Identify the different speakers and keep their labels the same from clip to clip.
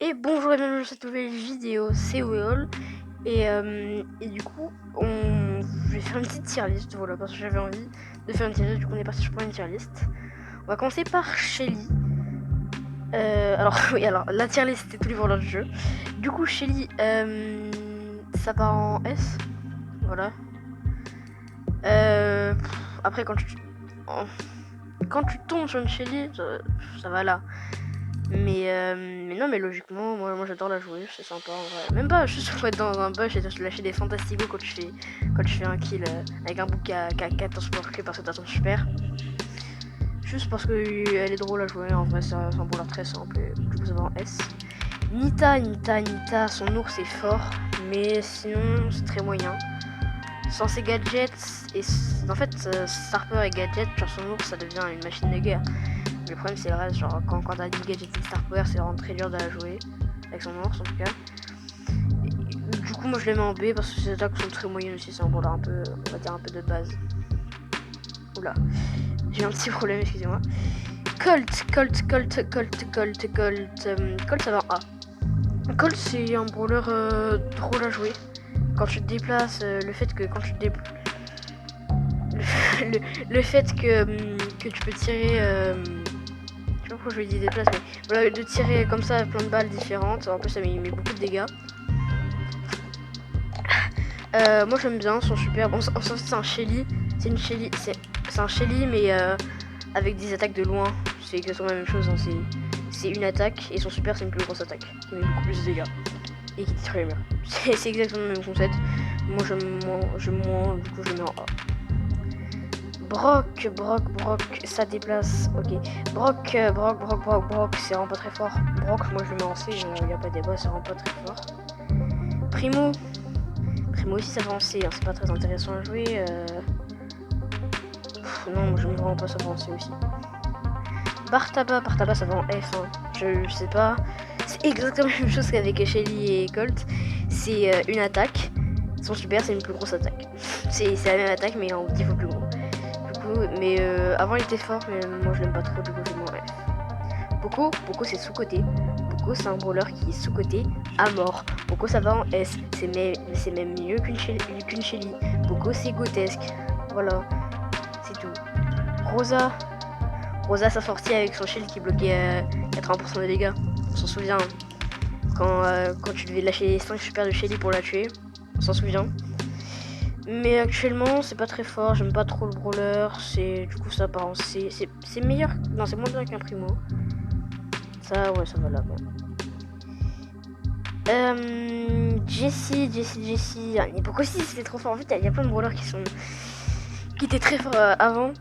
Speaker 1: Et bonjour et bienvenue dans cette nouvelle vidéo, c'est Weol. Et du coup, je vais faire une petite tier list, voilà, parce que j'avais envie de faire une tier list, du coup on est parti pour une tier list. On va commencer par Shelly. Alors, oui, alors, la tier list, c'est tous les voleurs du jeu. Du coup, Shelly, ça part en S, voilà. Après, quand tu tombes sur une Shelly, ça va là. Mais non, mais logiquement, moi j'adore la jouer, c'est sympa en vrai. Même pas juste faut être dans un bush et te lâcher des fantasticos quand tu fais un kill avec un bouc à 14 porqués parce que t'as ton super. Juste parce que elle est drôle à jouer, en vrai c'est un brawler très simple et du coup ça va en S. Nita, son ours est fort, mais sinon c'est très moyen. Sans ses gadgets, et en fait Starper et gadgets, genre son ours ça devient une machine de guerre. Le problème c'est le reste, genre quand t'as des gadgets et Star Power, c'est vraiment très dur de la jouer, avec son ours en tout cas. Et, du coup moi je les mets en B parce que ces attaques sont très moyennes aussi, c'est un brawler un peu, on va dire un peu de base. Oula, j'ai un petit problème, excusez-moi. Colt ça va en A. Colt c'est un brawler drôle à jouer. Quand tu te déplaces, le fait que quand tu te déplaces... le fait que tu peux tirer... je sais pas pourquoi je lui dis déplace, mais voilà, de tirer comme ça plein de balles différentes. En plus ça met beaucoup de dégâts. Moi j'aime bien son super. Bon, en fait c'est un Shelly. C'est un Shelly mais avec des attaques de loin. C'est exactement la même chose, hein. C'est une attaque et son super c'est une plus grosse attaque qui met beaucoup plus de dégâts et qui détruit les murs. C'est exactement le même concept. Moi j'aime moins, du coup je le mets en A. Brock, ça déplace, ok. Brock, c'est vraiment pas très fort. Brock, moi je le mets en C, il n'y a pas de débat, c'est vraiment pas très fort. Primo aussi ça va en C, hein, c'est pas très intéressant à jouer. Non, moi je mets vraiment pas ça en C aussi. Bartaba ça va en F, hein. Je sais pas. C'est exactement la même chose qu'avec Shelly et Colt. C'est une attaque. Son super, c'est une plus grosse attaque. C'est la même attaque, mais en 10 fois plus gros. Mais avant il était fort, mais moi je l'aime pas trop, du coup je le mets en F. Poco c'est sous-côté. Poco c'est un brawler qui est sous-côté à mort. Poco ça va en S, c'est même mieux qu'une Shelly. Poco c'est grotesque, voilà, c'est tout. Rosa sa sortie avec son shield qui bloquait 80% des dégâts, on s'en souvient. Quand tu devais lâcher les 5 super de Shelly pour la tuer, on s'en souvient. Mais actuellement c'est pas très fort, j'aime pas trop le brawler, du coup ça part en C, c'est meilleur, non c'est moins bien qu'un primo. Ça ouais ça va là. Jessie, pourquoi si c'était trop fort, en fait il y a plein de brawlers qui étaient très forts avant.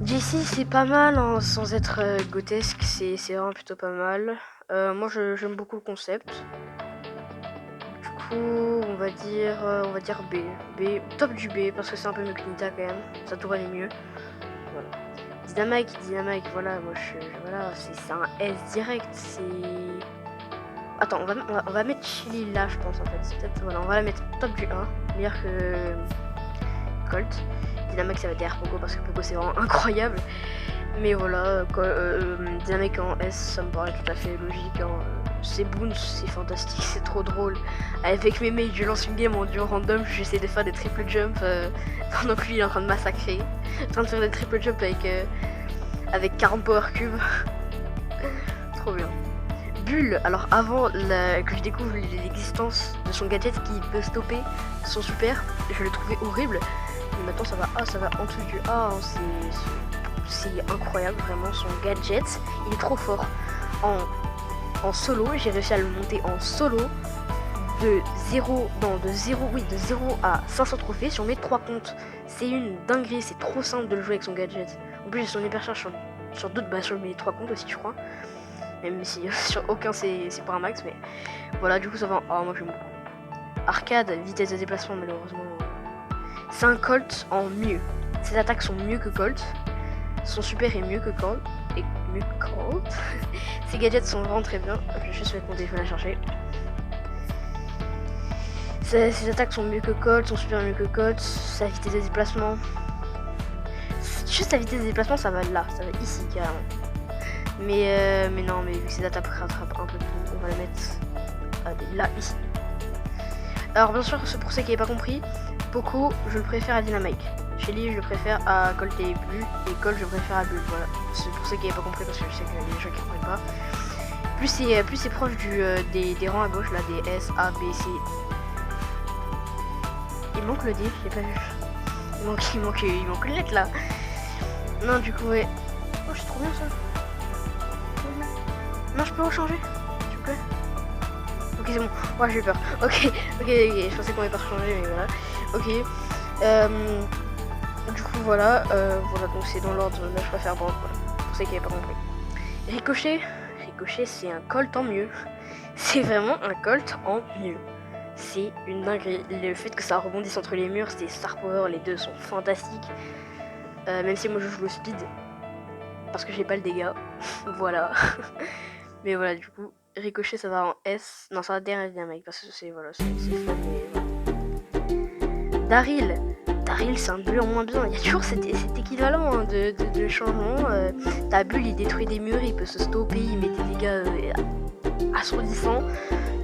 Speaker 1: Jessie c'est pas mal, hein, sans être grotesque, c'est vraiment plutôt pas mal. Moi j'aime beaucoup le concept. On va dire B, top du B parce que c'est un peu mieux que Nita quand même, ça devrait aller mieux. Voilà. Dynamite, voilà, moi voilà, c'est un S direct, c'est... Attends, on va mettre Chili là, je pense en fait. Peut-être, voilà, on va la mettre top du 1, meilleur que Colt. Dynamite ça va être Poco parce que Poco c'est vraiment incroyable. Mais voilà, Dynamite en S, ça me paraît tout à fait logique, hein. C'est boons, c'est fantastique, c'est trop drôle. Avec mes mates, je lance une game en duo random, j'essaie de faire des triple jumps pendant que lui il est en train de massacrer. En train de faire des triple jumps avec 40 power cubes. Trop bien. Bulle, alors avant que je découvre l'existence de son gadget qui peut stopper son super, je le trouvais horrible. Mais maintenant ça va en dessous du A, hein, c'est incroyable vraiment son gadget, il est trop fort. En solo, j'ai réussi à le monter en solo de 0 à 500 trophées si on met 3 comptes. C'est une dinguerie, c'est trop simple de le jouer avec son gadget. En plus j'ai son hyper charge sur d'autres, bah sur mes 3 comptes aussi je crois. Même si sur aucun c'est pas un max, mais voilà, du coup ça va en A, moi j'aime beaucoup. Arcade, vitesse de déplacement malheureusement. C'est un Colt en mieux. Ses attaques sont mieux que Colt. Son super est mieux que Colt. Ses gadgets sont vraiment très bien. Je vais juste mettre mon téléphone à chercher. Ses attaques sont mieux que Colt, son super est mieux que Colt. Sa vitesse de déplacement. Juste sa vitesse de déplacement, ça va là, ça va ici carrément. Mais non, mais vu que ses attaques rattrapent un peu tout, on va la mettre là, ici. Alors bien sûr, pour ceux qui n'avaient pas compris, Poco, je le préfère à Dynamite. Shelly, je le préfère à Colt et Bull. Et Colt, je le préfère à Bull. Voilà. C'est pour ceux qui n'avaient pas compris, parce que je sais qu'il y a des gens qui ne comprennent pas. Plus c'est proche des rangs à gauche, là, des S, A, B, C. Il manque le D, j'ai pas vu. Il manque une lettre là. Non, du coup, ouais. Oh, c'est trop bien ça. Non, je peux rechanger, s'il vous plaît. Ok, c'est bon. Ouais, j'ai eu peur. Ok. Je pensais qu'on allait pas rechanger, mais voilà. Ok. Du coup, voilà. Voilà, donc c'est dans l'ordre. Là, je préfère Brand. Voilà. Pour ceux qui n'avaient pas compris. Ricochet, c'est un Colt en mieux. C'est vraiment un Colt en mieux. C'est une dinguerie. Le fait que ça rebondisse entre les murs, c'est Star Power, les deux sont fantastiques. Même si moi je joue le speed. Parce que j'ai pas le dégât. Voilà. Mais voilà, du coup, Ricochet ça va en S. Non, ça va derrière Dynamite parce que c'est voilà, c'est fun. Mais... Daryl, c'est un Bull en moins bien. Il y a toujours cet équivalent hein, de changement. T'as Bull, il détruit des murs, il peut se stopper, il met des dégâts assourdissants.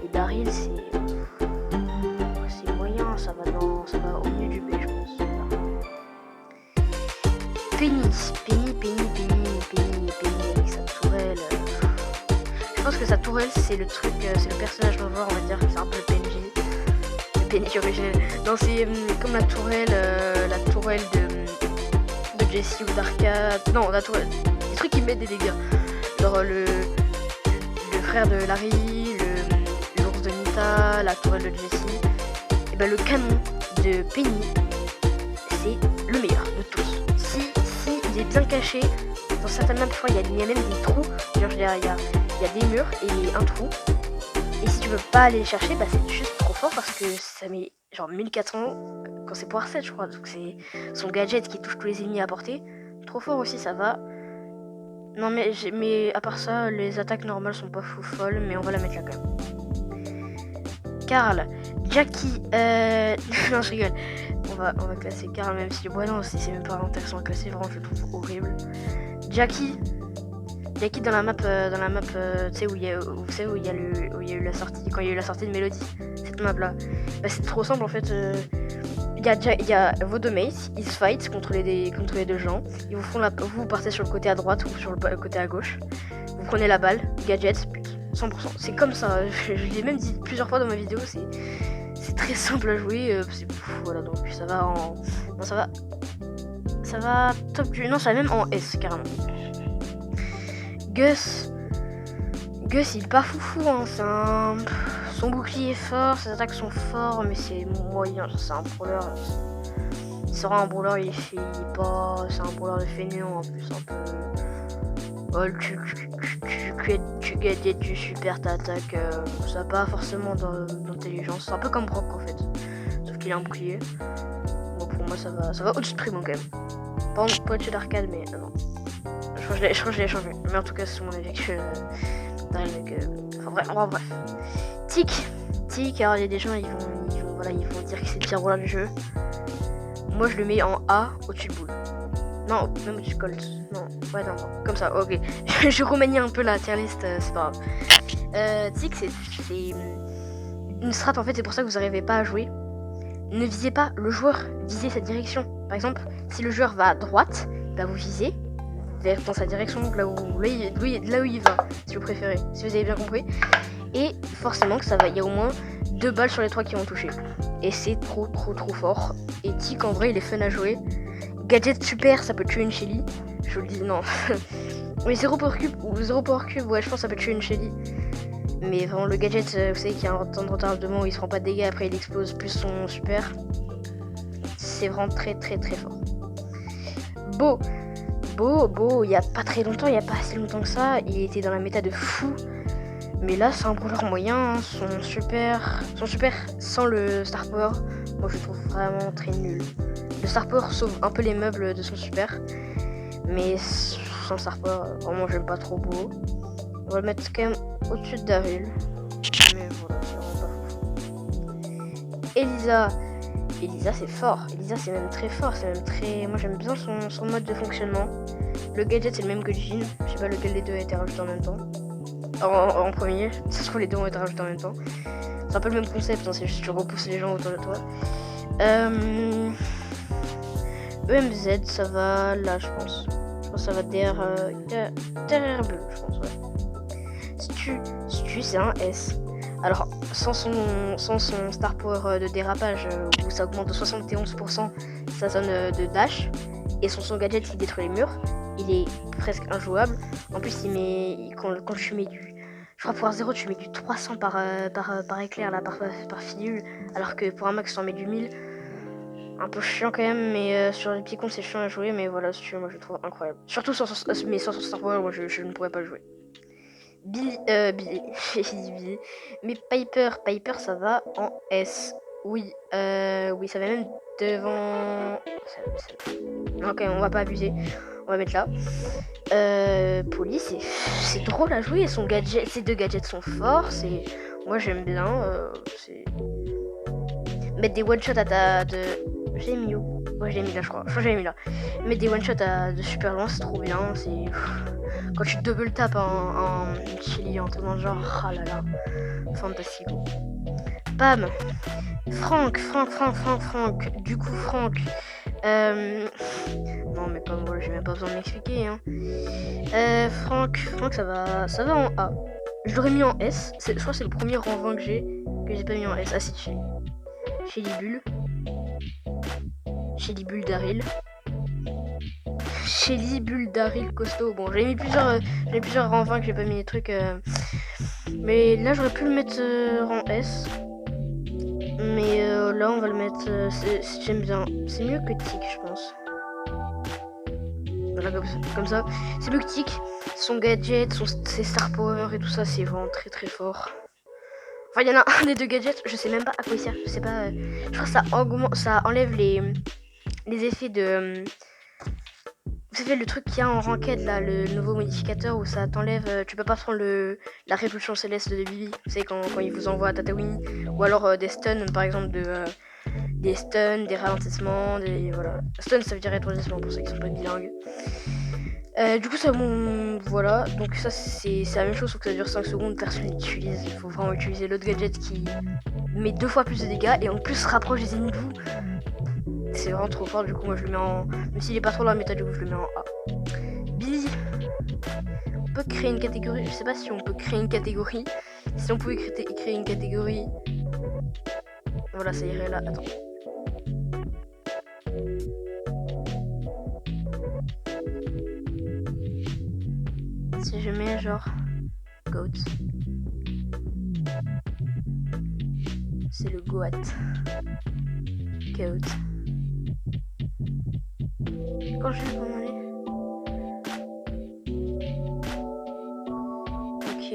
Speaker 1: Et Daryl, c'est moyen, ça va au milieu du B, je pense. Penny avec sa tourelle. Je pense que sa tourelle, c'est le truc, c'est le personnage dans le genre, on va dire, c'est un peu le PNJ. Le PNJ originel. Non, c'est comme la tourelle de Jessie ou d'Arcade. Non, la tourelle. Des trucs qui mettent des dégâts. Genre le frère de Larry, l'ours de Nita, la tourelle de Jessie. Et ben le canon de Penny, c'est le meilleur de tous. Si il est bien caché, dans certaines maps, il y a même des trous. Genre il y a des murs et un trou. Et si tu veux pas aller les chercher, bah c'est juste trop fort parce que ça met genre 1400 quand c'est Power 7 je crois. Donc c'est son gadget qui touche tous les ennemis à portée. Trop fort aussi, ça va. Non mais à part ça, les attaques normales sont pas fou folles, mais on va la mettre là quand même. Carl, Jackie, non je rigole. On va classer Carl même si ouais non c'est même pas intéressant à classer, vraiment je le trouve horrible. Jackie dans la map, tu sais où il y a eu la sortie, quand il y a eu la sortie de Mélodie, cette map là, bah, c'est trop simple en fait. Il y a vos deux mates, ils se fight contre les deux gens, ils vous partez sur le côté à droite ou sur le côté à gauche, vous prenez la balle, gadget, 100%, c'est comme ça, je l'ai même dit plusieurs fois dans ma vidéo, c'est très simple à jouer, voilà, donc ça va en... Non, ça va top du... Non, ça va même en S carrément. Gus, il est pas foufou, hein. Son bouclier est fort, ses attaques sont fortes, mais c'est moyen, c'est un brawler. C'est un brawler, c'est un brawler de fainéant en plus, un peu. Oh, tu gadgets du super, t'attaques, ça n'a pas forcément d'intelligence, c'est un peu comme Brock en fait, sauf qu'il a un bouclier. Bon, pour moi ça va au-dessus de Primo quand même. Pas au-dessus d'Arcade, mais non. Je crois que je l'ai changé. Mais en tout cas, c'est mon avis que enfin bref. Tic, alors il y a des gens, ils vont dire que c'est le pire rôle du jeu. Moi, je le mets en A au-dessus de Bull. Non, même au-dessus de Colt. Non, ouais, non, comme ça, ok. Je remanie un peu la tier list, c'est pas grave. Tic, c'est une strat, en fait, c'est pour ça que vous n'arrivez pas à jouer. Ne visez pas le joueur, visez sa direction. Par exemple, si le joueur va à droite, bah vous visez dans sa direction, là où il va, si vous préférez, si vous avez bien compris. Et forcément que ça va, il y a au moins 2 balles sur les 3 qui vont toucher. Et c'est trop fort. Et Tic en vrai il est fun à jouer. Gadget super, ça peut tuer une Shelly. Je vous le dis, non. Mais 0 power cube, ouais je pense que ça peut tuer une Shelly. Mais vraiment le gadget, vous savez qu'il y a un temps de retardement où il se prend pas de dégâts, après il explose plus son super. C'est vraiment très fort. Beau, il y a pas très longtemps, il y a pas assez longtemps que ça, il était dans la méta de fou. Mais là, c'est un brawler moyen, son super sans le Star Power, moi je le trouve vraiment très nul. Le Star Power sauve un peu les meubles de son super, mais sans Star Power, vraiment j'aime pas trop Beau. On va le mettre quand même au-dessus de Daryl. Mais voilà, c'est vraiment pas fou. Elisa c'est fort, Elisa c'est même très fort, moi j'aime bien son mode de fonctionnement. Le gadget c'est le même que le jean. Je sais pas lequel des deux a été rajouté en même temps. En premier. Ça se trouve les deux ont été rajoutés en même temps. C'est un peu le même concept, hein, c'est juste que tu repousses les gens autour de toi. EMZ ça va là je pense. Je pense que ça va derrière bleu je pense ouais. Stu c'est un S. Alors sans son star power de dérapage où ça augmente de 71% sa zone de dash et son gadget qui détruit les murs, il est presque injouable. En plus il met quand tu mets du je crois pouvoir 0 tu mets du 300 par éclair là par fidule alors que pour un max tu en mets du 1000. Un peu chiant quand même mais sur les petits comptes c'est chiant à jouer mais voilà si tu veux moi je le trouve incroyable. Surtout sans son star power moi je ne pourrais pas le jouer. Billy, Billy. Mais Piper ça va en S. Oui, oui, ça va même devant. Ok, on va pas abuser. On va mettre là. Polly, c'est drôle à jouer. Ces deux gadgets sont forts. Moi j'aime bien. Mettre des one shot à j'ai mis où? Ouais, j'ai mis là, je crois. Je crois que j'ai mis là. Mettre des one shot de super loin, c'est trop bien. Quand tu double tapes en chili en tenant genre, ah là là, fantastico. Bam. Franck. Du coup, Franck. Non, mais pas moi, j'ai même pas besoin de m'expliquer. Hein. Franck, ça va en A. Je l'aurais mis en S. Je crois que c'est le premier rang 20 que j'ai pas mis en S. Ah, si, Shelly Bull. Shelly Bull Daryl. Shelly Bull Daryl costaud. Bon, j'avais mis plusieurs rangs 20 que j'ai pas mis les trucs. Mais là, j'aurais pu le mettre en S. Mais là, on va le mettre. J'aime bien. C'est mieux que Tic, je pense. Voilà, comme ça. C'est mieux que Tic. Son gadget, ses star power et tout ça, c'est vraiment très très fort. Enfin, il y en a un des deux gadgets, je sais même pas à quoi il sert. Je sais pas. Je crois que ça enlève les effets de. Vous savez le truc qu'il y a en ranked là, le nouveau modificateur où ça t'enlève, tu peux pas prendre la répulsion céleste de Bibi, vous savez quand il vous envoie à Tatooine, ou alors des stuns par exemple des stuns, des ralentissements, voilà. Stun ça veut dire étourdissement pour ceux qui sont pas bilingues. Du coup ça bon voilà, donc ça c'est la même chose sauf que ça dure 5 secondes, personne l'utilise, il faut vraiment utiliser l'autre gadget qui met 2 fois plus de dégâts et en plus se rapproche des ennemis de vous. C'est vraiment trop fort, du coup moi je le mets en... Même s'il est pas trop dans la méta, du coup je le mets en A. Billy. On peut créer une catégorie, je sais pas si on peut créer une catégorie. Si on pouvait créer une catégorie... Voilà, ça irait là, attends. Si je mets genre... Goat. C'est le Goat. Goat. Quand je vais commander. Ok.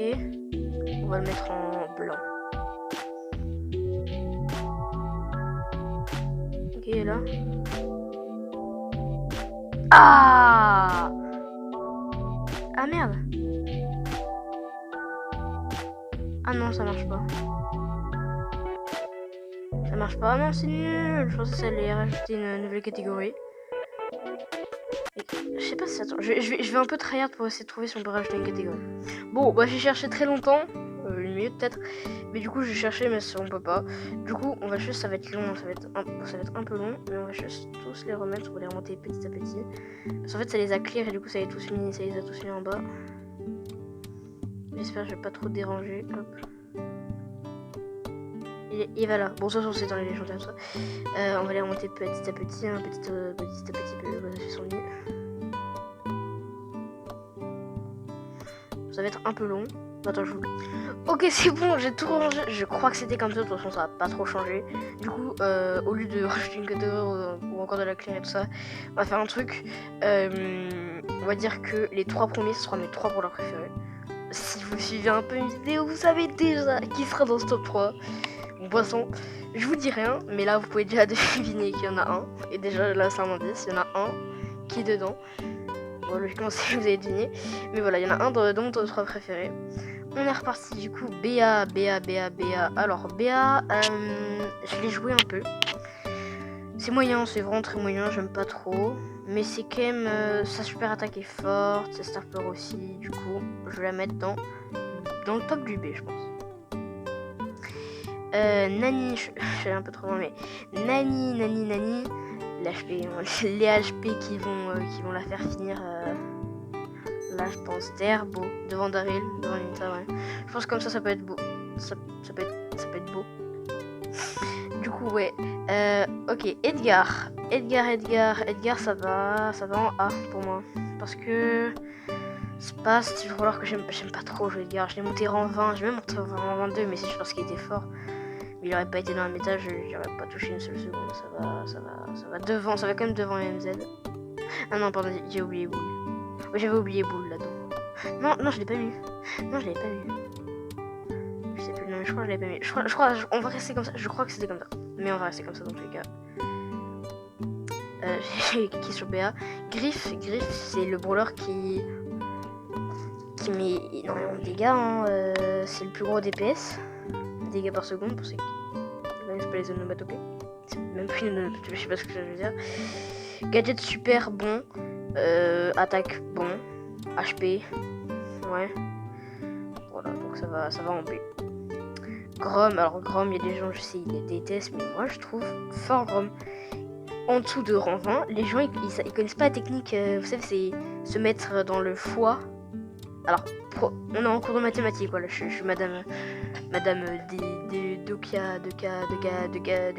Speaker 1: On va le mettre en blanc. Ok, là. Ah! Ah merde! Ah non, ça marche pas. Ça marche pas. Ah non, c'est nul. Je pensais que ça allait rajouter une nouvelle catégorie. Je sais pas si ça... Attends, je vais un peu tryhard pour essayer de trouver si on peut rajouter une catégorie. Bon, bah j'ai cherché très longtemps. Une minute peut-être. Mais du coup, j'ai cherché, mais on peut pas. Du coup, on va juste... Ça va être long, ça va être un peu long. Mais on va juste tous les remettre. On va les remonter petit à petit. Parce qu'en fait, ça les a clear et du coup, ça les a tous mis en bas. J'espère que je vais pas trop déranger. Hop. Et voilà. Bon, ça, c'est dans les légendaires, ça. On va les remonter petit à petit. Petit à petit. Ça fait son lit. Ça va être un peu long. Attends, Ok, c'est bon, j'ai tout rangé. Je crois que c'était comme ça. De toute façon, ça va pas trop changer. Du coup, au lieu de rajouter une catégorie ou encore de la clé et tout ça, on va faire un truc. On va dire que les 3 premiers, ce sera mes 3 pour leur préféré. Si vous suivez un peu une vidéo, vous savez déjà qui sera dans ce top 3. Bon, poisson, je vous dis rien, mais là, vous pouvez déjà deviner qu'il y en a un. Et déjà, là, c'est un indice. Il y en a un qui est dedans. Bon, logiquement, si vous avez deviné. Mais voilà, il y en a un dans mon top 3 préféré. On est reparti du coup. BA. Alors, BA, je l'ai joué un peu. C'est moyen, c'est vraiment très moyen, j'aime pas trop. Mais c'est quand même... sa super attaque est forte, sa star power aussi, du coup, je vais la mettre dans le top du B, je pense. Nani, je suis un peu trop loin, mais Nani, l'HP, les HP qui vont la faire finir, là je pense, Derbo, devant Daryl, devant Nita, ouais. Je pense comme ça peut être beau, ça peut être beau. Du coup, ouais, ok, Edgar, ça va en A pour moi, parce que c'est pas ce type de roller que j'aime pas trop jouer Edgar, je l'ai monté en 20, j'ai même monté en 22, mais c'est juste parce qu'il était fort. Mais il aurait pas été dans la méta, j'aurais pas touché une seule seconde. Ça va devant, ça va quand même devant MZ. Ah non, pardon, j'ai oublié Bull. Ouais, j'avais oublié Bull là-dedans. Non, je l'ai pas mis. Non, je l'avais pas mis. Je sais plus, non, mais je crois que je l'avais pas mis. Je crois, on va rester comme ça. Je crois que c'était comme ça. Mais on va rester comme ça dans tous les cas. J'ai cliqué sur BA. Griff, c'est le brawler qui met énormément de dégâts. Hein. C'est le plus gros DPS. Dégâts par seconde pour ceux qui connaissent pas les onomatopées. C'est même pas une onomatopée, je sais pas ce que ça veut dire. Gadget super bon. Attaque bon. HP. Ouais. Voilà, donc ça va en B. Grom, alors Grom, il y a des gens, je sais, ils les détestent, mais moi je trouve fort Grom. En dessous de rang 20, les gens ils connaissent pas la technique, vous savez, c'est se mettre dans le foie. Alors, on est en cours de mathématiques, voilà, je suis madame de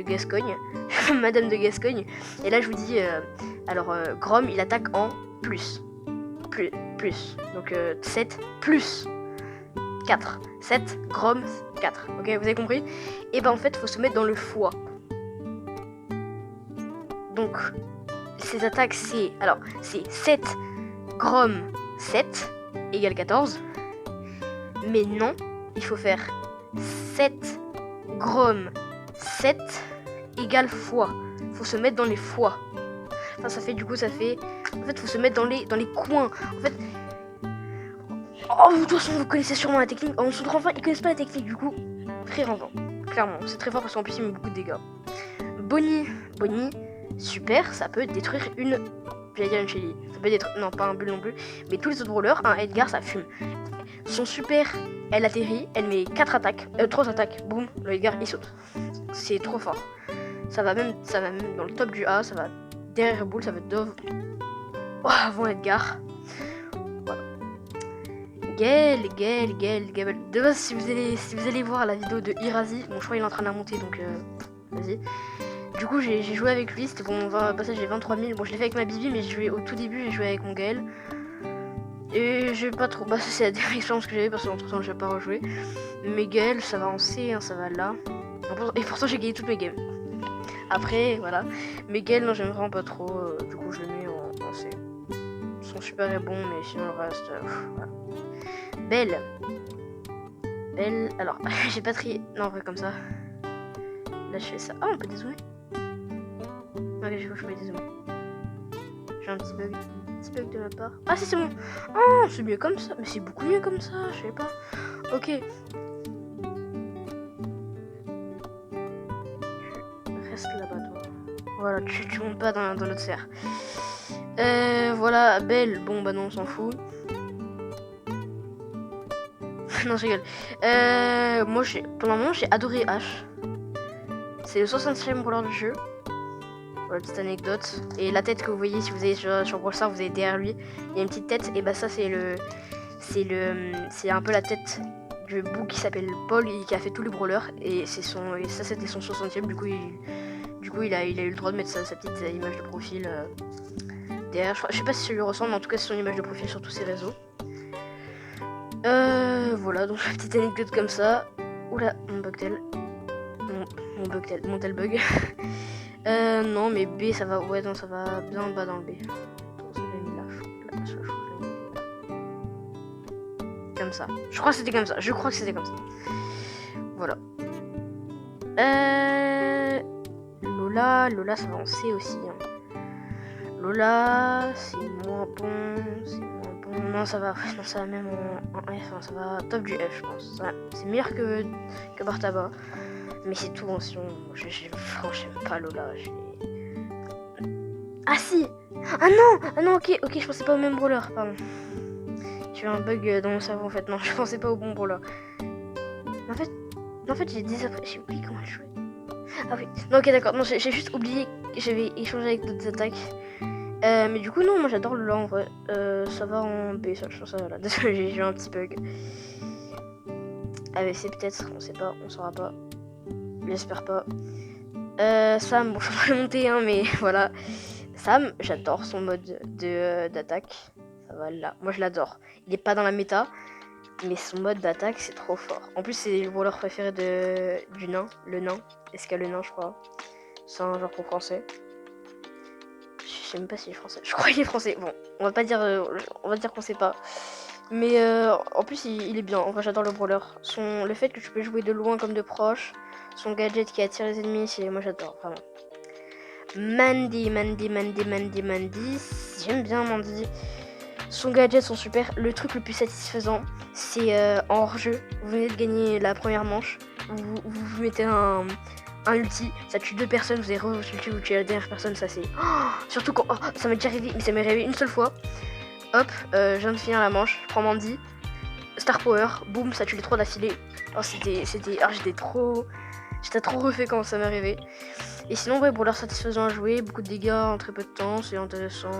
Speaker 1: Gascogne, madame de Gascogne, et là je vous dis, Grom il attaque en plus, donc 7 plus 4, 7, Grom 4, ok, vous avez compris? Et ben en fait, faut se mettre dans le foie. Donc, ces attaques, c'est 7, Grom 7, égale 14. Mais non, il faut faire 7, Grom 7, égale foie. Faut se mettre dans les foies. Enfin, ça fait, en fait, faut se mettre dans les coins. En fait, oh, de toute façon, vous connaissez sûrement la technique. En dessous de renfort, ils connaissent pas la technique, du coup, très renfort. Clairement, c'est très fort parce qu'en plus, il met beaucoup de dégâts. Bonnie, super, ça peut détruire une... J'allais dire une Shelly. Ça peut détruire... Non, pas un Bull non plus. Mais tous les autres brawlers, un Edgar, ça fume. Son super, elle atterrit, elle met 3 attaques, boum, le Edgar, il saute. C'est trop fort. Ça va même dans le top du A, ça va derrière Bull, ça va Dove. Oh, avant Edgar. Voilà. Gale. De base, si vous allez voir la vidéo de Irazi, bon, je crois qu'il est en train de la monter, donc vas-y. Du coup, j'ai joué avec lui, c'était bon, passage j'ai 23 000. Bon, je l'ai fait avec ma Bibi, mais au tout début, j'ai joué avec mon Gaël. Et j'ai pas trop. Bah, ça, c'est la dernière expérience que j'avais parce que entre temps, j'ai pas rejoué. Mais Gaël, ça va en C, hein, ça va là. Et pourtant, j'ai gagné toutes mes games. Après, voilà. Mais Gaël, non, j'aime vraiment pas trop. Du coup, je le mets en C. Son super est bon, mais sinon, le reste. Voilà. Belle. Alors, j'ai pas trié. Non, en vrai, comme ça. Là, je fais ça. Ah, on peut dézoomer. Ok, je peux dézoomer. J'ai un petit bug de ma part. Ah, c'est bon. Ah, c'est mieux comme ça. Mais c'est beaucoup mieux comme ça, je sais pas. Ok. Reste là-bas, toi. Voilà, tu montes pas dans notre serre. Voilà, Belle. Bon, bah non, on s'en fout. Non, je rigole. Moi, pour le moment, j'ai adoré H. C'est le 60e brawler du jeu. Voilà, petite anecdote. Et la tête que vous voyez, si vous allez sur Brawl Stars, vous avez derrière lui, il y a une petite tête. Et bah ça, c'est un peu la tête du bout qui s'appelle Paul et qui a fait tous les brawlers. Et ça, c'était son 60e. Du coup, il a eu le droit de mettre sa petite image de profil derrière. Je sais pas si ça lui ressemble, mais en tout cas, c'est son image de profil sur tous ses réseaux. Voilà, donc une petite anecdote comme ça. Oula, mon bugtail. Mon tel bug. Non, mais B, ça va. Ouais, non, ça va bien en bas dans le B. Comme ça. Je crois que c'était comme ça. Voilà. Lola, ça va en C aussi. Hein. Lola, c'est moins bon. Non, ça va même en F. Hein, ça va top du F, je pense. C'est meilleur que Bartaba. Mais c'est tout, hein, sinon, franchement, j'aime pas Lola. Ah si. Ah non. Ah non, ok, je pensais pas au même brawler, pardon. J'ai eu un bug dans mon cerveau en fait. Non, je pensais pas au bon brawler. En fait, j'ai oublié comment jouer. Ah oui. Non, ok, d'accord. Non, j'ai juste oublié que j'avais échangé avec d'autres attaques. Mais du coup, non, moi j'adore le lent en vrai. Ça va en B, ça, je pense. Voilà. Désolé, j'ai eu un petit bug. AVC peut-être, on sait pas, on saura pas. J'espère pas. Sam, bon, je vais pas monter, hein, mais voilà. Sam, j'adore son mode d'attaque. Ça va là. Moi, je l'adore. Il est pas dans la méta, mais son mode d'attaque, c'est trop fort. En plus, c'est le brawler préféré du nain. Le nain. Est-ce qu'il y a le nain, je crois. C'est un genre pour français. Je sais même pas s'il est français. Je crois qu'il est français. Bon, on va pas dire, on va dire qu'on sait pas. Mais en plus, il est bien. En vrai, j'adore le brawler. Le fait que tu peux jouer de loin comme de proche. Son gadget qui attire les ennemis, moi j'adore, vraiment. Mandy. J'aime bien Mandy. Son gadget sont super. Le truc le plus satisfaisant, c'est en hors-jeu. Vous venez de gagner la première manche. Vous mettez un ulti, ça tue 2 personnes, vous avez re-ulti, vous tuez la dernière personne, ça c'est... Oh, surtout quand... Oh, ça m'est déjà arrivé, mais ça m'est arrivé une seule fois. Hop, je viens de finir la manche, je prends Mandy. Star Power, boum, ça tue les 3 d'affilée. Oh, j'étais trop refait quand ça m'est arrivé. Et sinon, ouais, brawler satisfaisant à jouer, beaucoup de dégâts en très peu de temps, c'est intéressant.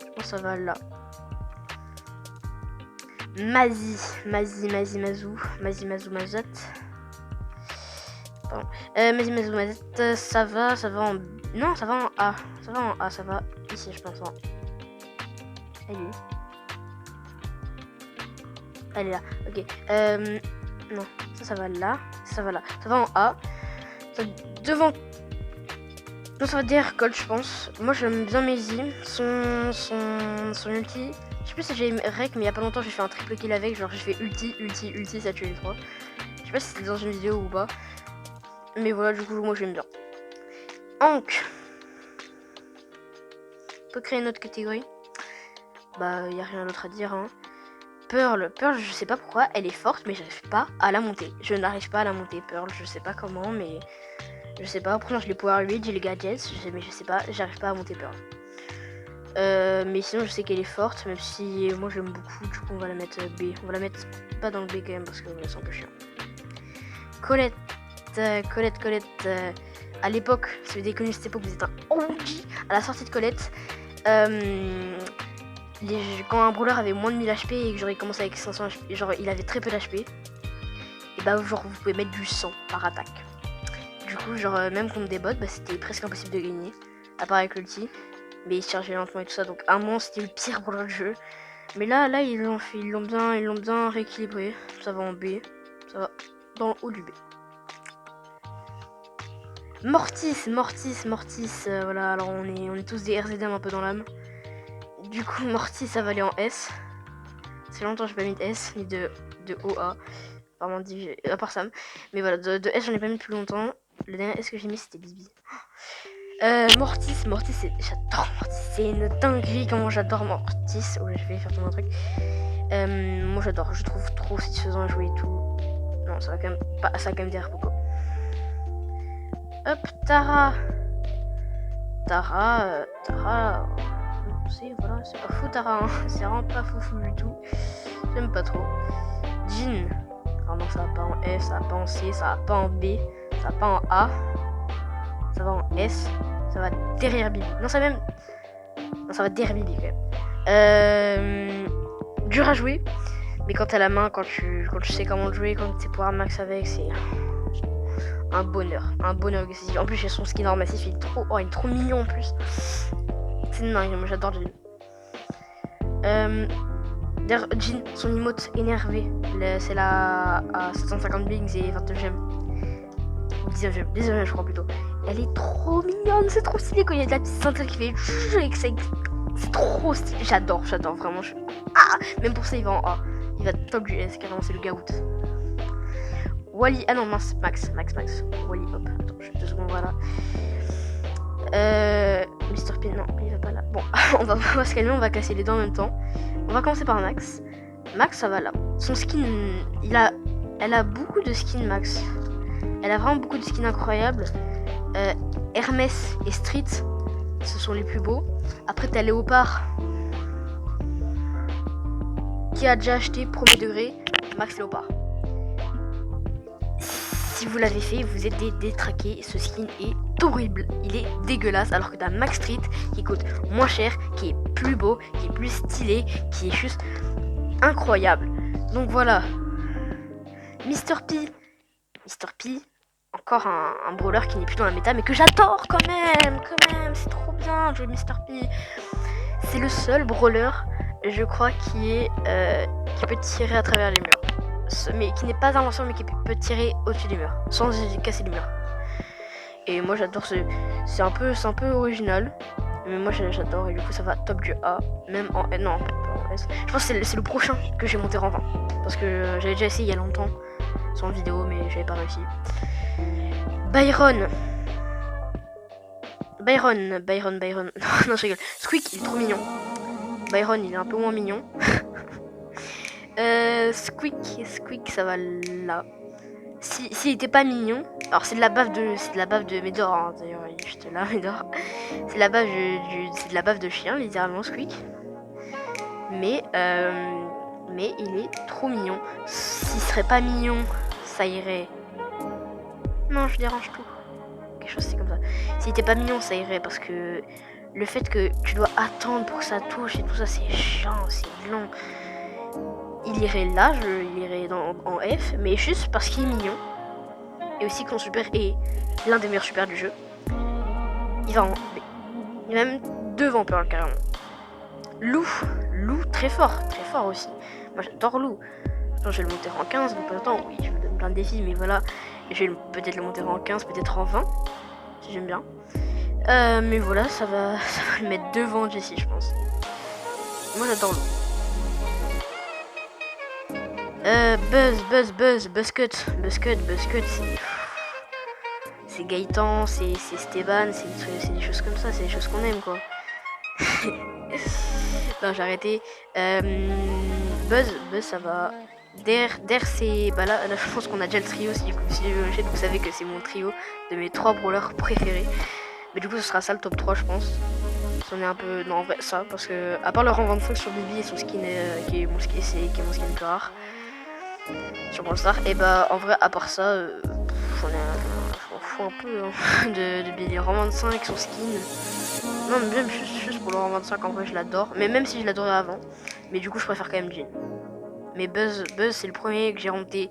Speaker 1: Je pense que ça va là. Mazat. Mazat, ça va en... Non, ça va en A. Ça va ici, je pense. Elle est où? Elle est là, ok. Non, ça va là. Ça va en A. Ça, devant... Non, ça va derrière Colt, je pense. Moi, j'aime bien Maisy. Son ulti. Je sais plus si j'ai rec, mais il y a pas longtemps, j'ai fait un triple kill avec. Genre, j'ai fait ulti, ça tue les 3. Je sais pas si c'était dans une vidéo ou pas. Mais voilà, du coup, moi, j'aime bien. Hank. On peut créer une autre catégorie. Bah, il n'y a rien d'autre à dire, hein. Pearl, je sais pas pourquoi, elle est forte, mais j'arrive pas à la monter. Je n'arrive pas à la monter, Pearl, je sais pas comment, mais... Je sais pas, pourtant je l'ai Power 8, j'ai les gadgets, mais je sais pas, j'arrive pas à monter Pearl. Mais sinon, je sais qu'elle est forte, même si moi j'aime beaucoup, du coup on va la mettre B. On va la mettre pas dans le B quand même, parce que voilà, c'est un peu chiant. Colette. À l'époque, si vous avez connu cette époque, vous êtes un OG. À la sortie de Colette, quand un brawler avait moins de 1000 HP et que j'aurais commencé avec 500 HP, genre il avait très peu d'HP, et bah genre vous pouvez mettre du 100 par attaque. Du coup, genre même contre des bots, bah, c'était presque impossible de gagner, à part avec l'ulti, mais il se chargeait lentement et tout ça, donc à un moment c'était le pire brawler du jeu. Mais là ils l'ont bien rééquilibré, ça va en B, ça va dans le haut du B. Mortis, voilà, alors on est tous des RZM un peu dans l'âme. Du coup, Mortis, ça va aller en S. C'est longtemps que j'ai pas mis de S, ni de OA. Apparemment, à part Sam. Mais voilà, de S, j'en ai pas mis depuis longtemps. Le dernier S que j'ai mis, c'était Bibi. Mortis, j'adore Mortis. C'est une dinguerie comment j'adore Mortis. Ouais, je vais faire tout mon truc. Moi, j'adore. Je trouve trop satisfaisant à jouer et tout. Non, ça va quand même dire Poco. Hop, Tara. Voilà, c'est pas fou Tara, hein. C'est vraiment pas fou du tout. J'aime pas trop. Jean. Alors non, ça va pas en F, ça va pas en C, ça va pas en B, ça va pas en A. Ça va en S. Ça va derrière Bibi. Non, ça va derrière Bibi quand même. Dur à jouer. Mais quand t'as la main, quand tu sais comment le jouer, quand tu pouvoir max avec, c'est un bonheur. En plus, j'ai son skin en massif, il est trop mignon en plus. C'est dingue, moi j'adore Jean. D'ailleurs, Jean, son emote énervé, c'est là à 750 bings et 29 gemmes. 19 gemmes, je crois plutôt. Elle est trop mignonne, c'est trop stylé quand il y a de la petite ceinture qui fait. C'est trop stylé, j'adore, vraiment. Même pour ça, il va en A. Il va top du S, carrément, c'est le Gaout. Wally, ah non, mince, Max. Wally, hop, attends, je 2 secondes, voilà. Mr. P, non, il va pas là. Bon, on va se calmer, on va casser les dents en même temps. On va commencer par Max. Max, ça va là. Son skin, elle a beaucoup de skins, Max. Elle a vraiment beaucoup de skins incroyables. Hermès et Street, ce sont les plus beaux. Après, t'as Léopard, qui a déjà acheté premier degré Max Léopard. Si vous l'avez fait, vous êtes détraqués. Ce skin est horrible, il est dégueulasse. Alors que t'as Max Street qui coûte moins cher, qui est plus beau, qui est plus stylé, qui est juste incroyable. Donc voilà, Mr. P, encore un brawler qui n'est plus dans la méta, mais que j'adore quand même, c'est trop bien de jouer Mr. P. C'est le seul brawler, je crois, qui peut tirer à travers les murs. Mais qui n'est pas un lanceur, mais qui peut tirer au-dessus des murs, sans casser les murs. Et moi j'adore, c'est un peu original, mais moi j'adore, et du coup ça va top du A, même en non, pas en S. Je pense que c'est le prochain que j'ai monté en 20, parce que j'avais déjà essayé il y a longtemps, sans vidéo, mais j'avais pas réussi. Byron, non je rigole, Squeak il est trop mignon, Byron il est un peu moins mignon. Squeak ça va là. S'il était pas mignon, alors c'est de la baffe de Médor, hein, d'ailleurs il est juste là, Médor. C'est de la baffe de chien, littéralement Squeak. Mais il est trop mignon. S'il serait pas mignon, ça irait. Non, je dérange tout. Quelque chose c'est comme ça. S'il était pas mignon, ça irait, parce que le fait que tu dois attendre pour que ça touche et tout ça, c'est chiant, c'est long. Il irait là, il irait en F, mais juste parce qu'il est mignon. Et aussi que son super est l'un des meilleurs super du jeu. Il va en B. Il est même devant Pearl carrément. Lou très fort aussi. Moi j'adore Lou. Attends, je vais le monter en 15, donc attends, oui, je me donne plein de défis, mais voilà. Je vais peut-être le monter en 15, peut-être en 20. Si j'aime bien. Mais voilà, ça va le mettre devant Jessie, je pense. Moi j'adore Lou. Buzzcut, c'est Gaëtan, c'est Stéban, c'est des choses comme ça, c'est des choses qu'on aime, quoi. Non, j'ai arrêté. Buzz, ça va. Der, c'est. Bah là, je pense qu'on a déjà le trio. Si vous savez que c'est mon trio de mes 3 brawlers préférés. Mais du coup, ce sera ça le top 3, je pense. On est un peu. Non, en vrai, ça. Parce que, à part le rang 25 sur Bibi et son skin, qui est mon skin plus rare sur Brawl Stars, et bah, en vrai, à part ça, je m'en fous un peu hein, de Bibi. Rang 25, son skin. Non, mais même juste pour le rang 25, en vrai, je l'adore. Mais même si je l'adorais avant. Mais du coup, je préfère quand même Jean. Mais Buzz, c'est le premier que j'ai monté.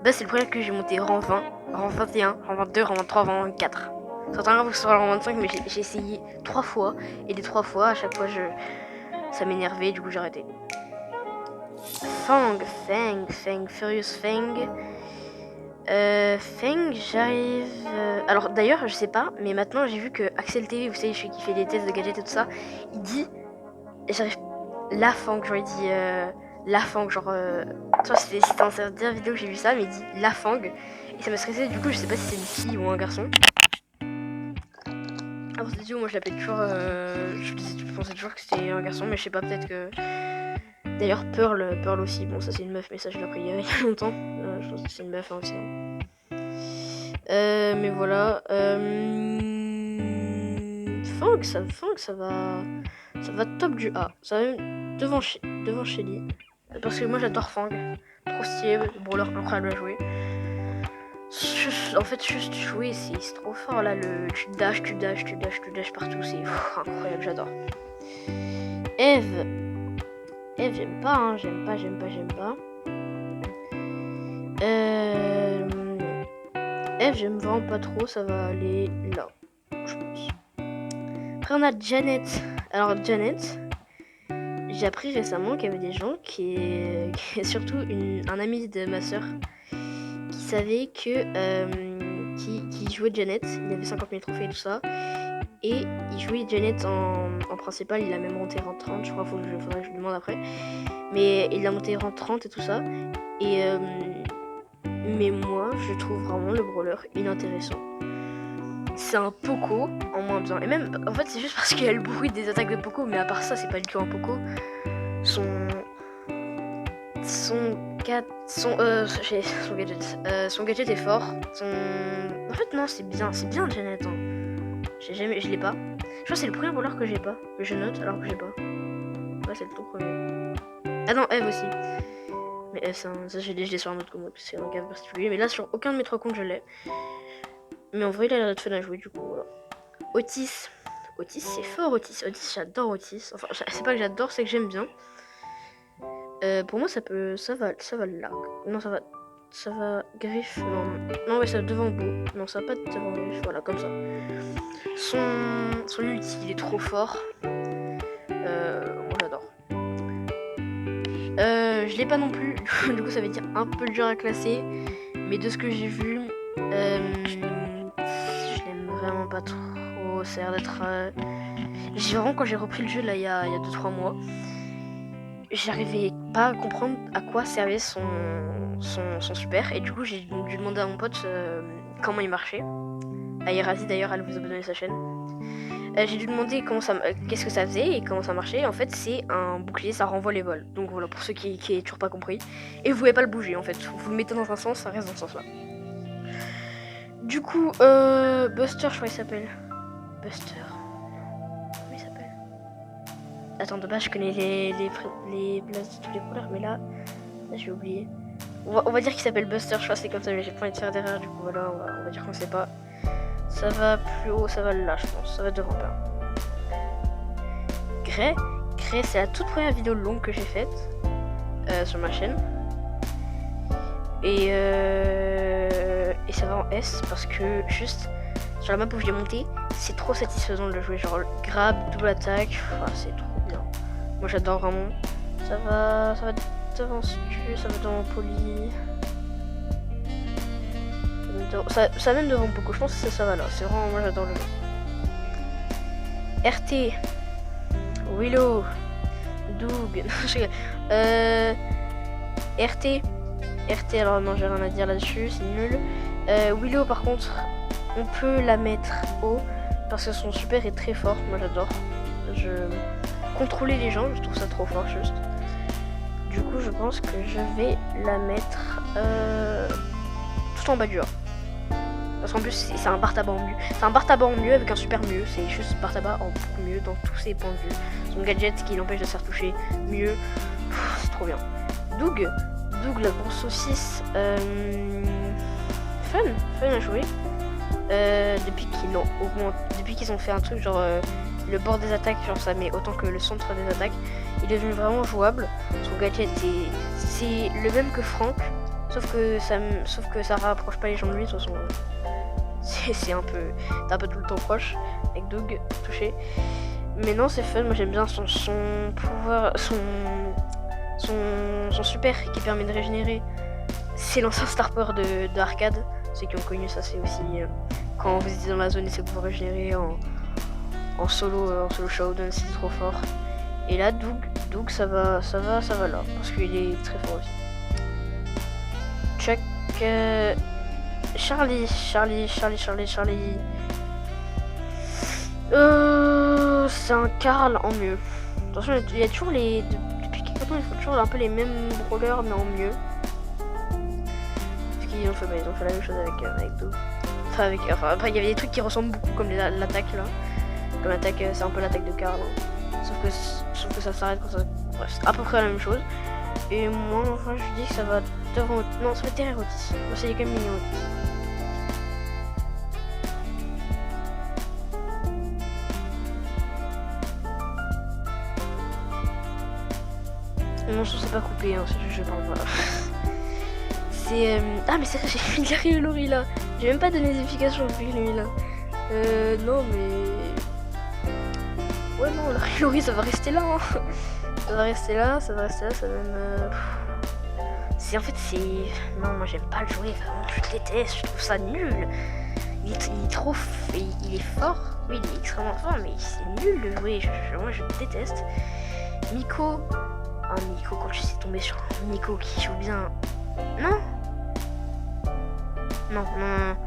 Speaker 1: Buzz, c'est le premier que j'ai monté rang 20, rang 21, rang 22, rang 23, rang 24. C'est pas grave que ce soit rang 25, mais j'ai essayé 3 fois. Et les 3 fois, à chaque fois, ça m'énervait. Du coup, j'ai arrêté. Fang, Furious Fang. Fang, j'arrive. Alors d'ailleurs, je sais pas, mais maintenant j'ai vu que Axel TV, vous savez, celui qui fait des tests de gadgets et tout ça, il dit. J'arrive. La Fang, genre il dit. La Fang, genre. C'était dans sa dernière vidéo que j'ai vu ça, mais il dit La Fang. Et ça m'a stressé, du coup, je sais pas si c'est une fille ou un garçon. Alors, c'est du coup, moi je l'appelais toujours. Je pensais toujours que c'était un garçon, mais je sais pas, peut-être que. D'ailleurs, Pearl aussi. Bon, ça c'est une meuf, mais ça je l'ai appris il y a longtemps. Je pense que c'est une meuf hein, aussi. Mais voilà. Fang, ça va top du A. Ça va même devant Shelly. Parce que moi j'adore Fang. Trop stylé, brawler incroyable à jouer. En fait, juste jouer, c'est trop fort là. Tu dash partout. C'est incroyable, j'adore. Eve, j'aime pas, hein. J'aime pas. Eve, j'aime vraiment pas trop. Ça va aller là, je pense. Après, on a Janet. Alors, Janet, j'ai appris récemment qu'il y avait des gens qui surtout un ami de ma soeur, qui savait que qui jouait Janet. Il avait 50 000 trophées et tout ça. Et il jouait Janet en principal. Il a même monté rang 30, je crois. Faudrait que je lui demande après. Mais il a monté rang 30 et tout ça. Et mais moi, je trouve vraiment le brawler inintéressant. C'est un Poco en moins bien. Et même, en fait, c'est juste parce qu'il y a le bruit des attaques de Poco. Mais à part ça, c'est pas du tout un Poco. Son gadget est fort. En fait, non, c'est bien Janet. Hein. Je l'ai pas. Je crois que c'est le premier voleur que j'ai pas. Que je note alors que j'ai pas. Ouais, c'est le tout premier. Ah non, Eve aussi. Mais Eve, ça je l'ai sur un autre commode. C'est un gars particulier. Mais là, sur aucun de mes 3 comptes, je l'ai. Mais en vrai, il a l'air d'être fun à jouer, du coup, voilà. Otis. Otis, c'est fort, Otis. Otis, j'adore Otis. Enfin, c'est pas que j'adore, c'est que j'aime bien. Pour moi, ça va là. Non, ça va griffe. Non, ouais, ça va devant bout. Non, ça va pas devant griffe. Voilà, comme ça. Son ulti, il est trop fort. Moi, j'adore. Je l'ai pas non plus. Du coup, ça veut dire un peu dur à classer. Mais de ce que j'ai vu, je l'aime vraiment pas trop. Ça a l'air d'être. J'ai vraiment, quand j'ai repris le jeu là il y a 2-3 mois, j'arrivais pas à comprendre à quoi servait son super. Et du coup, j'ai dû demander à mon pote comment il marchait. À Irasi d'ailleurs, elle vous abonner à sa chaîne. J'ai dû demander qu'est-ce que ça faisait et comment ça marchait. En fait, c'est un bouclier, ça renvoie les vols. Donc voilà, pour ceux qui n'aient toujours pas compris. Et vous pouvez pas le bouger en fait. Vous le mettez dans un sens, ça reste dans ce sens-là. Du coup, Buster, je crois qu'il s'appelle. Buster. Comment il s'appelle? Attends, de base, je connais les blasts de tous les couleurs, mais là j'ai oublié. On va dire qu'il s'appelle Buster, je crois que c'est comme ça, mais j'ai pas envie de faire d'erreur, du coup voilà, on va dire qu'on sait pas. Ça va plus haut, ça va là, je pense. Ça va devant pas. Grey, c'est la toute première vidéo longue que j'ai faite sur ma chaîne. Et ça va en S parce que juste sur la map où je l'ai monté, c'est trop satisfaisant de le jouer. Genre grab, double attaque, c'est trop bien. Moi j'adore vraiment. Ça va devant Stu, ça va devant Poly. Ça même devant beaucoup, je pense que ça va là. C'est vraiment, moi j'adore le jeu. RT, Willow, Doug, RT, alors non, j'ai rien à dire là-dessus, c'est nul. Willow, par contre, on peut la mettre haut parce que son super est très fort. Moi j'adore. Contrôler les gens, je trouve ça trop fort juste. Du coup, je pense que je vais la mettre tout en bas du A. Parce qu'en plus, c'est un bar tabac en mieux. C'est un bar tabac en mieux avec un super mieux. C'est juste bar tabac en beaucoup mieux dans tous ses points de vue. Son gadget qui l'empêche de se faire toucher mieux. C'est trop bien. Doug, la grosse saucisse. Fun à jouer. Depuis qu'ils ont fait un truc genre le bord des attaques, genre ça met autant que le centre des attaques. Il est devenu vraiment jouable. Son gadget c'est le même que Franck. Sauf que ça rapproche pas les gens de lui, de toute façon. T'es un peu tout le temps proche avec Doug touché. Mais non, c'est fun, moi j'aime bien son pouvoir, son super qui permet de régénérer. C'est l'ancien star power de arcade. Ceux qui ont connu ça, c'est aussi quand vous étiez dans la zone et c'est pour régénérer en solo showdown, c'est trop fort. Et là, Doug ça va là, parce qu'il est très fort aussi. Chuck, Charlie. C'est un Carl en mieux. Attention, il y a toujours depuis quelques temps, il faut toujours un peu les mêmes brawlers, mais en mieux. Parce qu'ils ont fait la même chose avec Doug. Après, il y avait des trucs qui ressemblent beaucoup, comme l'attaque là. Comme l'attaque, c'est un peu l'attaque de Carl. Hein. Sauf que ça s'arrête quand ça. Bref, c'est à peu près la même chose. Et moi, enfin, je dis que ça va devant. Non, ça va derrière Otis. Moi, c'est quand même mignon Otis. Non, je sais pas coupé, hein, je parle pas. C'est. Ah, mais c'est vrai, j'ai mis de la Lori là. J'ai même pas donné les explications depuis que j'ai mis là. Non, mais. Ouais, non, la Lori ça va rester là. Hein. Ça va rester là, ça va même. En fait, c'est. Non, moi j'aime pas le jouer, vraiment, je déteste, je trouve ça nul. Il est trop. Il est fort, oui, il est extrêmement fort, mais c'est nul de jouer, moi je déteste. Miko. Ah, Miko, quand je suis tombé sur Miko qui joue bien. Non.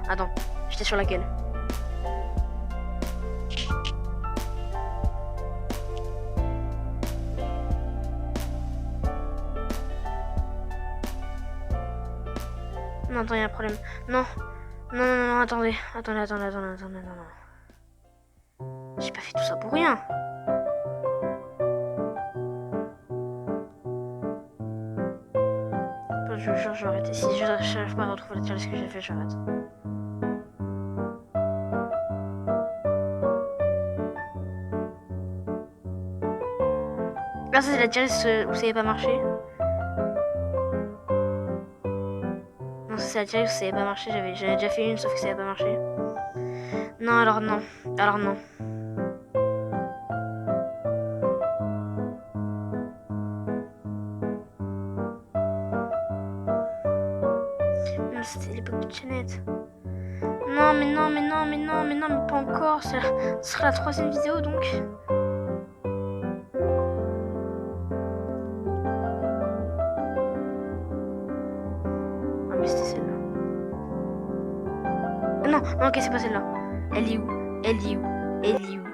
Speaker 1: Attends, j'étais sur laquelle? Non, attends, il y a un problème. Non, attendez, non. J'ai pas fait tout ça pour rien. Je jure, je vais arrêter. Si je n'arrive pas à retrouver la challenge que j'ai fait, j'arrête. Là, ça c'est la challenge où ça n'avait pas marché. Non, ça c'est la challenge où ça n'avait pas marché. J'avais déjà fait une, sauf que ça n'avait pas marché. Non, alors non. Alors non. C'était l'époque de Janet. Non, mais non, mais non, mais non, mais non, mais pas encore. Ce sera la 3e vidéo donc. Ah, mais c'était celle-là. Non, non, ok, c'est pas celle-là. Elle est où? Elle est où? Elle est où?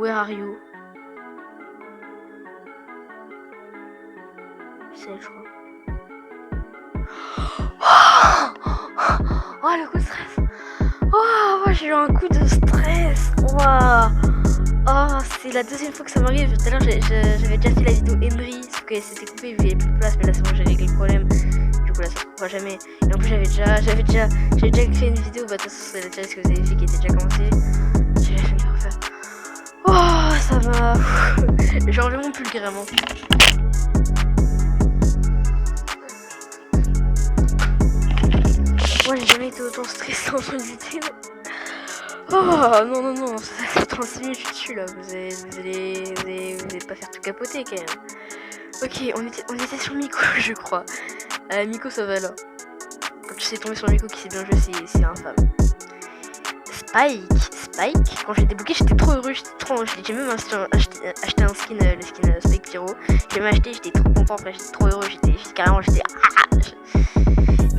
Speaker 1: Where are you? C'est elle, je crois. Oh, le coup de stress. Oh, j'ai eu un coup de stress. Wow. Oh, c'est la 2e fois que ça m'arrive. Tout à l'heure, j'avais déjà fait la vidéo Emery, sauf que c'était coupé, il n'y avait plus de place, mais là, c'est bon, j'ai réglé le problème. Du coup, là, ça se trouvera jamais. Et en plus, j'avais déjà fait une vidéo, bah, de toute façon, c'est la challenge que vous avez vu qui était déjà commencée. J'avais fait me refaire. Oh, ça m'a. J'ai enlevé mon pull carrément. Moi, j'ai jamais été autant stressée en une vidéo. Oh non, non, non, ça fait 36 minutes, je suis dessus là. Vous allez pas faire tout capoter quand même. Ok, on était sur Miko, je crois. Miko, ça va là. Quand tu sais tomber sur Miko qui sait bien jouer, c'est infâme. Spike, quand j'ai débloqué, j'étais trop heureux, j'ai même acheté un skin, le skin Spike Pyro. J'ai même acheté, j'étais trop content, j'étais trop heureux, j'étais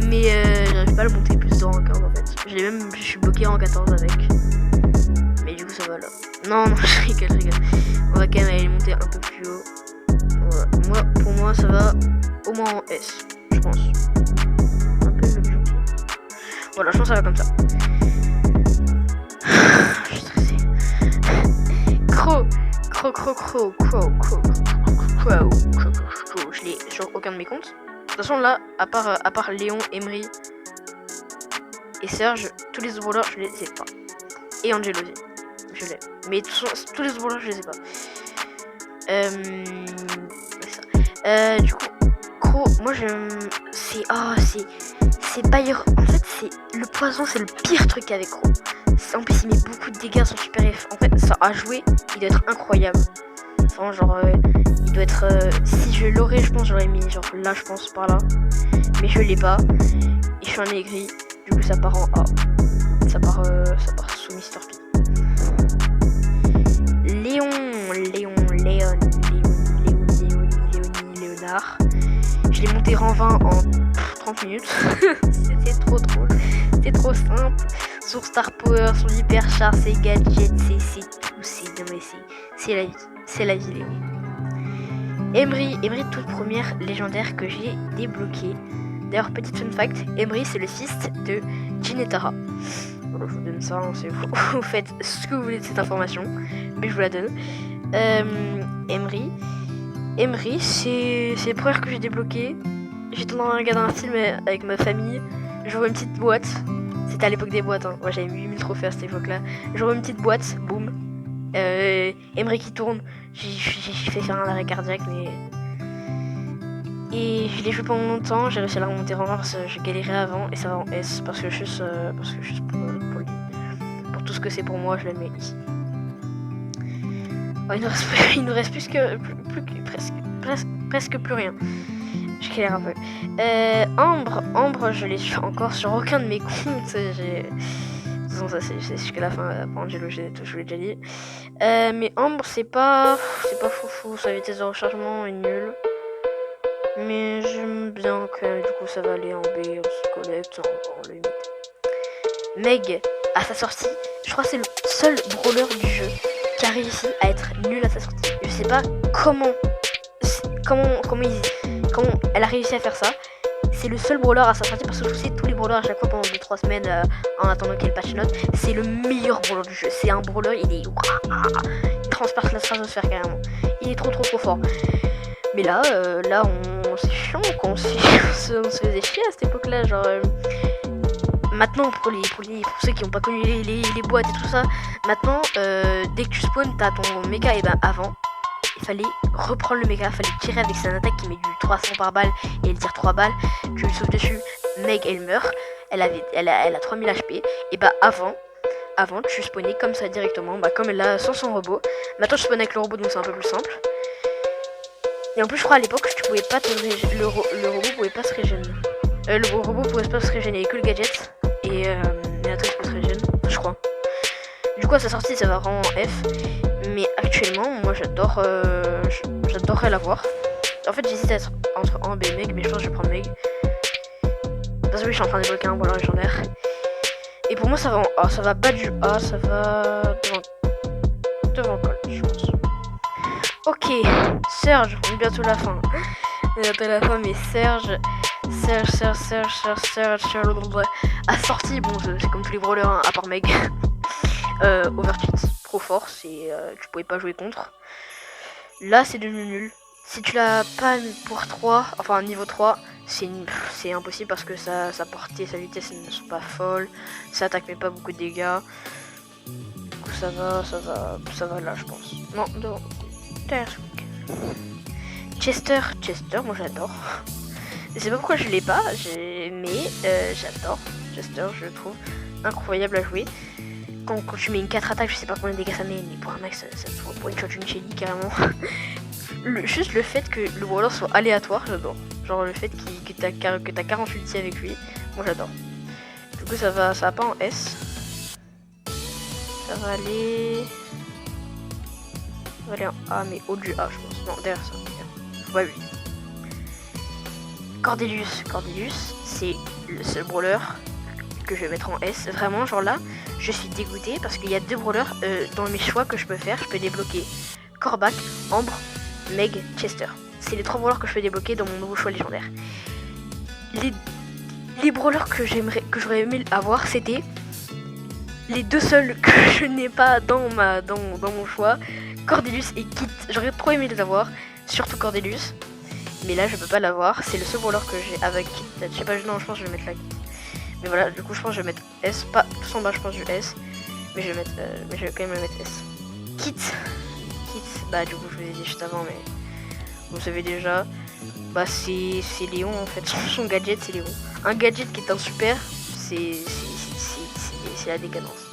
Speaker 1: mais j'arrive pas à le monter plus en 15 en fait. Je suis bloqué en 14 avec. Mais du coup ça va là. Non, je rigole. On va quand même aller monter un peu plus haut. Voilà. Pour moi ça va au moins en S, je pense. Un peu le voilà, je pense que ça va comme ça. Je suis stressée. Je l'ai sur aucun de mes comptes. De toute façon là, à part Léon, Emery et Serge, tous les autres brawlers je les ai pas. Et Angelo aussi, je l'ai. Mais tous les autres brawlers je les ai pas. Du coup, Crow, moi c'est Bayer. En fait c'est le poison, c'est le pire truc avec Crow. En plus il met beaucoup de dégâts, son super F. En fait ça a joué, il doit être incroyable. Enfin genre il doit être si je l'aurais je pense j'aurais mis genre là je pense par là. Mais je l'ai pas. Et je suis un aigri. Du coup ça part en A. Ça part sous Mr. P. Léonard. Je l'ai monté rang 20 en 30 minutes. C'était trop drôle. C'était trop simple. Son Star Power, son hyper char, ses gadgets, c'est la vie. C'est la vie, Léon. Emery, toute première légendaire que j'ai débloquée. D'ailleurs, petit fun fact, Emery c'est le fils de Jin et Tara. Voilà, je vous donne ça, hein, vous faites ce que vous voulez de cette information, mais je vous la donne. Emery, c'est la première que j'ai débloquée. J'étais dans un film avec ma famille. J'aurais une petite boîte. C'était à l'époque des boîtes, hein. Moi j'avais 8000 trophées à cette époque-là. J'aurais une petite boîte, boum. Emery qui tourne. J'ai fait faire un arrêt cardiaque, mais. Et je l'ai joué pendant longtemps, j'ai réussi à la remonter en 20 parce que je galérais avant et ça va en S parce que juste pour tout ce que c'est pour moi, je la mets ici. Oh, il nous reste presque plus rien. Je galère un peu. Ambre, je l'ai encore sur aucun de mes comptes. De toute façon, ça c'est jusqu'à la fin. Pour Angelo, je l'ai déjà dit. Mais Ambre, c'est pas foufou. Sa vitesse de rechargement est nulle. Mais j'aime bien quand même, du coup ça va aller en B, on se collecte, en limite. Meg, à sa sortie, je crois que c'est le seul brawler du jeu qui a réussi à être nul à sa sortie. Je sais pas comment elle a réussi à faire ça. C'est le seul brawler à sa sortie parce que je sais tous les brawlers à chaque fois pendant 2-3 semaines en attendant qu'il patch note. C'est le meilleur brawler du jeu. C'est un brawler, il transperce la stratosphère carrément. Il est trop fort. Mais là, c'est chiant quoi. On se faisait chier à cette époque-là. Genre, maintenant, pour ceux qui n'ont pas connu les boîtes et tout ça, maintenant, dès que tu spawns, t'as ton méga. Et ben avant, il fallait reprendre le méga, il fallait tirer avec son attaque qui met du 300 par balle et elle tire 3 balles. Tu lui sauves dessus, Meg elle meurt, elle a 3000 HP. Et bah avant tu spawnais comme ça directement, bah comme elle a sans son robot. Maintenant je spawn avec le robot donc c'est un peu plus simple. Et en plus je crois à l'époque tu pouvais pas le robot pouvait pas se régénérer. Le robot pouvait pas se régénérer que le gadget. Et l'attaque peut se régénérer, je crois. Du coup à sa sortie ça va vraiment en F. Mais actuellement, moi j'adorerais l'avoir. En fait, j'hésite entre Amber et Meg, mais je pense que je vais prendre Meg. Parce que oui, je suis en train de débloquer un brawler légendaire. Et pour moi, ça va en A, ça va bas du A, ça va devant Colt, je pense. Ok, Serge, on est bientôt à la fin. On est bientôt à la fin, mais Serge. A sorti, bon, c'est comme tous les brawlers, hein, à part Meg. Overcheat, trop fort, tu pouvais pas jouer contre. Là c'est devenu nul. Si tu l'as pas pour 3, enfin niveau 3, c'est impossible parce que sa portée et sa vitesse ne sont pas folles. Ça attaque mais pas beaucoup de dégâts. Du coup ça va là je pense. Non, devant. Chester, moi j'adore. Je sais pas pourquoi je l'ai pas, mais j'adore Chester, je le trouve incroyable à jouer. Quand tu mets une 4 attaques, je sais pas combien de dégâts ça met, mais pour un max, ça te pour une shot une Shelly carrément. Juste le fait que le brawler soit aléatoire, j'adore. Genre le fait que t'as 40 ulti avec lui, moi j'adore. Du coup ça va pas en S. Ça va aller en A, mais au du A je pense. Non, derrière ça. Ouais, oui. Cordelius, c'est le seul brawler que je vais mettre en S. Vraiment, genre là, je suis dégoûtée parce qu'il y a 2 brawlers dans mes choix que je peux faire. Je peux débloquer Corbac, Ambre, Meg, Chester. C'est les 3 brawlers que je peux débloquer dans mon nouveau choix légendaire. Les brawlers que j'aurais aimé avoir, c'était les 2 seuls que je n'ai pas dans mon choix, Cordelius et Kit. J'aurais trop aimé les avoir, surtout Cordelius. Mais là, je peux pas l'avoir. C'est le seul brawler que j'ai avec Kit. Je sais pas, non, je pense que je vais mettre là. Mais voilà, du coup je pense que je vais mettre S, pas tout en bas je pense du S, mais je vais quand même le mettre S. Kit, bah du coup je vous l'ai dit juste avant, mais vous savez déjà, bah c'est Léon en fait, son gadget c'est Léon. Un gadget qui est un super, c'est la décadence.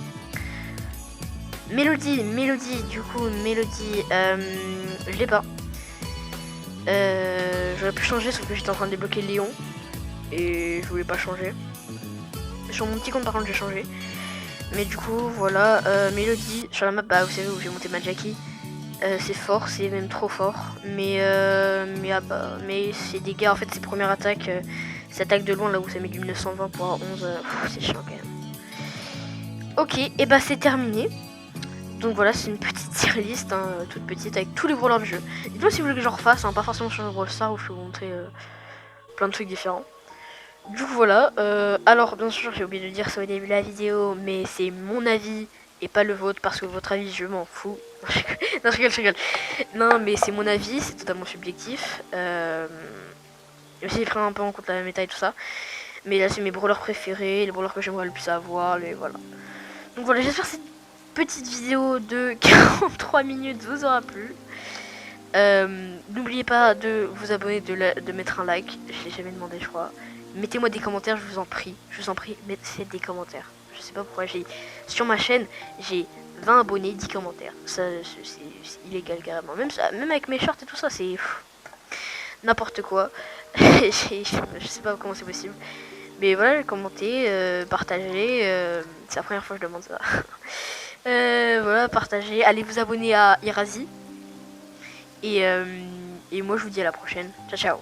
Speaker 1: Mélodie, du coup Mélodie, je l'ai pas. J'aurais pu changer sauf que j'étais en train de débloquer Léon et je voulais pas changer. Sur mon petit compte par contre j'ai changé. Mais du coup voilà, Mélodie sur la map, bah vous savez où j'ai monté ma Jackie. C'est fort, c'est même trop fort. Mais ses dégâts en fait ses premières attaques, ses attaques de loin là où ça met du 920 pour 11, c'est chiant quand même. Ok, et bah c'est terminé. Donc voilà, c'est une petite tier list, hein, toute petite avec tous les brawlers du jeu. Dites-moi si vous voulez que j'en refasse, hein, pas forcément sur le Brawl Stars où je vais vous montrer plein de trucs différents. Du coup voilà, alors bien sûr j'ai oublié de dire ça au début de la vidéo, mais c'est mon avis et pas le vôtre parce que votre avis je m'en fous. Non je rigole. Non mais c'est mon avis, c'est totalement subjectif. J'ai pris un peu en compte la méta et tout ça. Mais là c'est mes brawlers préférés, les brawlers que j'aimerais le plus avoir, les voilà. Donc voilà, j'espère que cette petite vidéo de 43 minutes vous aura plu. N'oubliez pas de vous abonner, de mettre un like, je l'ai jamais demandé je crois. Mettez-moi des commentaires, je vous en prie, mettez des commentaires. Je sais pas pourquoi sur ma chaîne, j'ai 20 abonnés, 10 commentaires. Ça, c'est illégal carrément. Même avec mes shorts et tout ça, c'est n'importe quoi. Je sais pas comment c'est possible. Mais voilà, commentez, partagez. C'est la première fois que je demande ça. Voilà, partagez. Allez vous abonner à Irazi. Et moi, je vous dis à la prochaine. Ciao, ciao.